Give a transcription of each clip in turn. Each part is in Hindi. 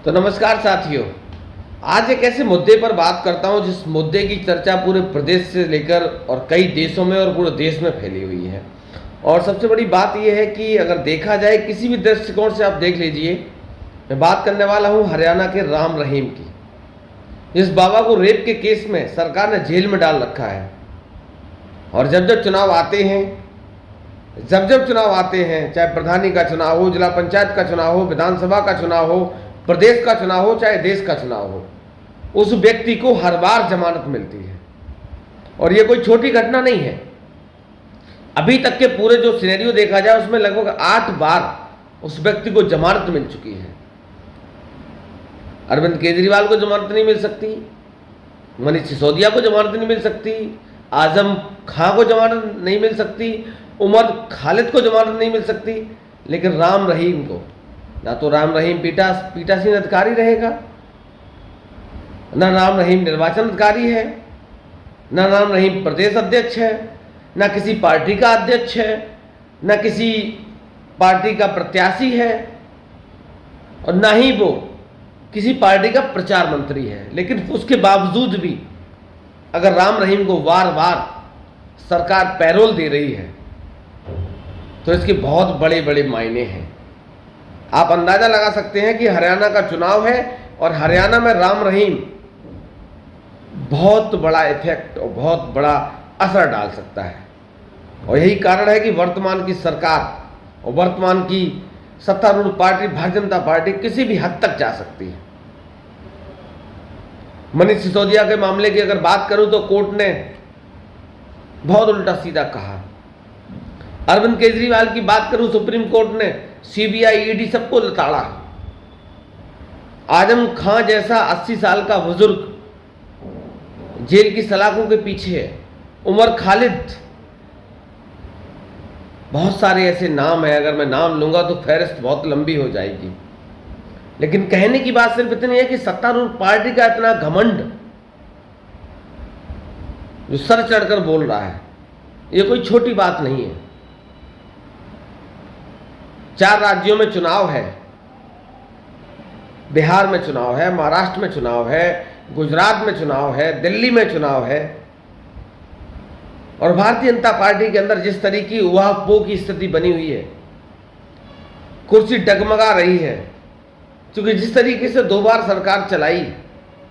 तो नमस्कार साथियों, आज एक ऐसे मुद्दे पर बात करता हूं जिस मुद्दे की चर्चा पूरे प्रदेश से लेकर और कई देशों में और पूरे देश में फैली हुई है। और सबसे बड़ी बात यह है कि अगर देखा जाए किसी भी दृष्टिकोण से आप देख लीजिए, मैं बात करने वाला हूं हरियाणा के राम रहीम की। जिस बाबा को रेप के केस में सरकार ने जेल में डाल रखा है और जब जब चुनाव आते हैं, चाहे प्रधानी का चुनाव हो, जिला पंचायत का चुनाव हो, विधानसभा का चुनाव हो, प्रदेश का चुनाव हो, चाहे देश का चुनाव हो, उस व्यक्ति को हर बार जमानत मिलती है। और ये कोई छोटी घटना नहीं है। अभी तक के पूरे जो सिनेरियो देखा जाए उसमें लगभग 8 बार उस व्यक्ति को जमानत मिल चुकी है। अरविंद केजरीवाल को जमानत नहीं मिल सकती, मनीष सिसोदिया को जमानत नहीं मिल सकती, आजम खां को जमानत नहीं मिल सकती, उमर खालिद को जमानत नहीं मिल सकती, लेकिन राम रहीम को, ना तो राम रहीम पीठासीन अधिकारी रहेगा, ना राम रहीम निर्वाचन अधिकारी है, ना राम रहीम प्रदेश अध्यक्ष है, ना किसी पार्टी का अध्यक्ष है, ना किसी पार्टी का प्रत्याशी है, और ना ही वो किसी पार्टी का प्रचार मंत्री है। लेकिन उसके बावजूद भी अगर राम रहीम को बार बार सरकार पैरोल दे रही है तो इसके बहुत बड़े बड़े मायने हैं। आप अंदाजा लगा सकते हैं कि हरियाणा का चुनाव है और हरियाणा में राम रहीम बहुत बड़ा इफेक्ट और बहुत बड़ा असर डाल सकता है। और यही कारण है कि वर्तमान की सरकार और वर्तमान की सत्तारूढ़ पार्टी भारतीय जनता पार्टी किसी भी हद तक जा सकती है। मनीष सिसोदिया के मामले की अगर बात करूं तो कोर्ट ने बहुत उल्टा सीधा कहा। अरविंद केजरीवाल की बात करूं, सुप्रीम कोर्ट ने सीबीआई, ईडी सबको लताड़ा। आजम खां जैसा 80 साल का बुजुर्ग जेल की सलाखों के पीछे है। उमर खालिद, बहुत सारे ऐसे नाम है, अगर मैं नाम लूंगा तो फहरिस्त बहुत लंबी हो जाएगी। लेकिन कहने की बात सिर्फ इतनी है कि सत्तारूढ़ पार्टी का इतना घमंड जो सर चढ़कर बोल रहा है, ये कोई छोटी बात नहीं है। 4 राज्यों में चुनाव है, बिहार में चुनाव है, महाराष्ट्र में चुनाव है, गुजरात में चुनाव है, दिल्ली में चुनाव है, और भारतीय जनता पार्टी के अंदर जिस तरीके की उहापोह की स्थिति बनी हुई है, कुर्सी डगमगा रही है। क्योंकि जिस तरीके से 2 बार सरकार चलाई,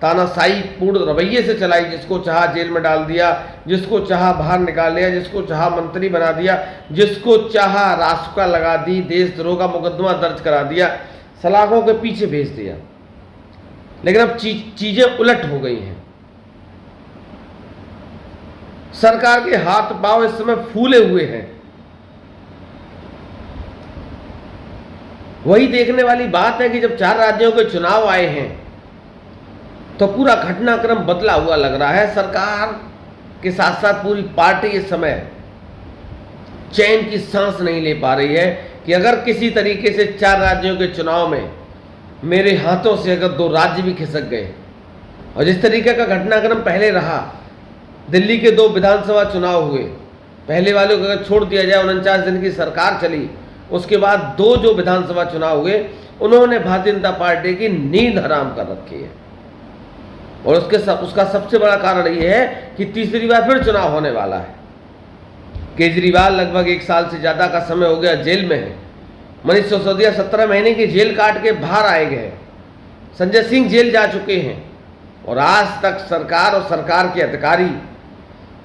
तानाशाही पूर्ण रवैये से चलाई, जिसको चाहा जेल में डाल दिया, जिसको चाहा बाहर निकाल लिया, जिसको चाहा मंत्री बना दिया, जिसको चाहा रासुका लगा दी, देशद्रोह का मुकदमा दर्ज करा दिया, सलाखों के पीछे भेज दिया। लेकिन अब चीजें उलट हो गई हैं। सरकार के हाथ पांव इस समय फूले हुए हैं। वही देखने वाली बात है कि जब 4 राज्यों के चुनाव आए हैं तो पूरा घटनाक्रम बदला हुआ लग रहा है। सरकार के साथ साथ पूरी पार्टी इस समय चैन की सांस नहीं ले पा रही है कि अगर किसी तरीके से 4 राज्यों के चुनाव में मेरे हाथों से अगर 2 राज्य भी खिसक गए, और जिस तरीके का घटनाक्रम पहले रहा, दिल्ली के 2 विधानसभा चुनाव हुए, पहले वाले को अगर छोड़ दिया जाए 49 दिन की सरकार चली, उसके बाद 2 जो विधानसभा चुनाव हुए, उन्होंने भारतीय जनता पार्टी की नींद हराम कर रखी है। और उसका सबसे बड़ा कारण यह है कि तीसरी बार फिर चुनाव होने वाला है। केजरीवाल लगभग 1 साल से ज़्यादा का समय हो गया जेल में है। मनीष सिसोदिया 17 महीने की जेल काट के बाहर आए गए। संजय सिंह जेल जा चुके हैं। और आज तक सरकार और सरकार के अधिकारी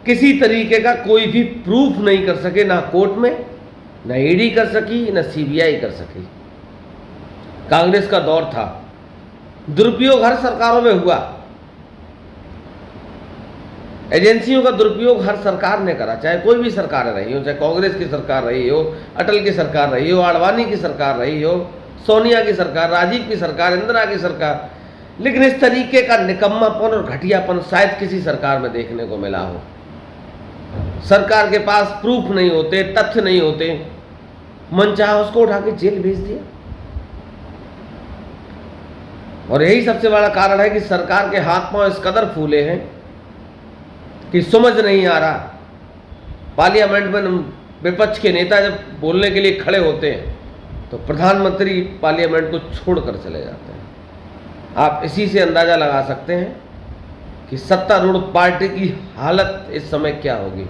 किसी तरीके का कोई भी प्रूफ नहीं कर सके, ना कोर्ट में, ना ईडी कर सकी, ना सीबीआई कर सकी। कांग्रेस का दौर था, दुरुपयोग हर सरकारों में हुआ, एजेंसियों का दुरुपयोग हर सरकार ने करा, चाहे कोई भी सरकार रही हो, चाहे कांग्रेस की सरकार रही हो, अटल की सरकार रही हो, आडवाणी की सरकार रही हो, सोनिया की सरकार, राजीव की सरकार, इंदिरा की सरकार। लेकिन इस तरीके का निकम्मापन और घटियापन शायद किसी सरकार में देखने को मिला हो। सरकार के पास प्रूफ नहीं होते, तथ्य नहीं होते, मनचाहा उसको उठा के जेल भेज दिया। और यही सबसे बड़ा कारण है कि सरकार के हाथ पांव इस कदर फूले हैं कि समझ नहीं आ रहा। पार्लियामेंट में विपक्ष के नेता जब बोलने के लिए खड़े होते हैं तो प्रधानमंत्री पार्लियामेंट को छोड़कर चले जाते हैं। आप इसी से अंदाज़ा लगा सकते हैं कि सत्तारूढ़ पार्टी की हालत इस समय क्या होगी।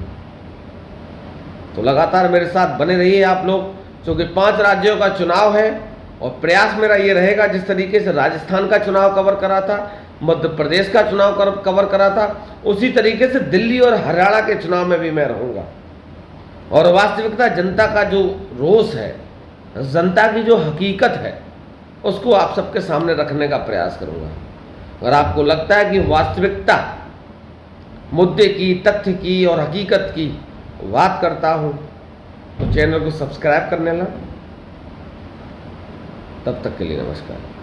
तो लगातार मेरे साथ बने रहिए आप लोग, क्योंकि 5 राज्यों का चुनाव है और प्रयास मेरा ये रहेगा, जिस तरीके से राजस्थान का चुनाव कवर करा था, मध्य प्रदेश का चुनाव कवर करा था, उसी तरीके से दिल्ली और हरियाणा के चुनाव में भी मैं रहूँगा। और वास्तविकता, जनता का जो रोष है, जनता की जो हकीकत है, उसको आप सबके सामने रखने का प्रयास करूँगा। अगर आपको लगता है कि वास्तविकता, मुद्दे की, तथ्य की और हकीकत की बात करता हूँ, तो चैनल को सब्सक्राइब करने ला। तब तक के लिए नमस्कार।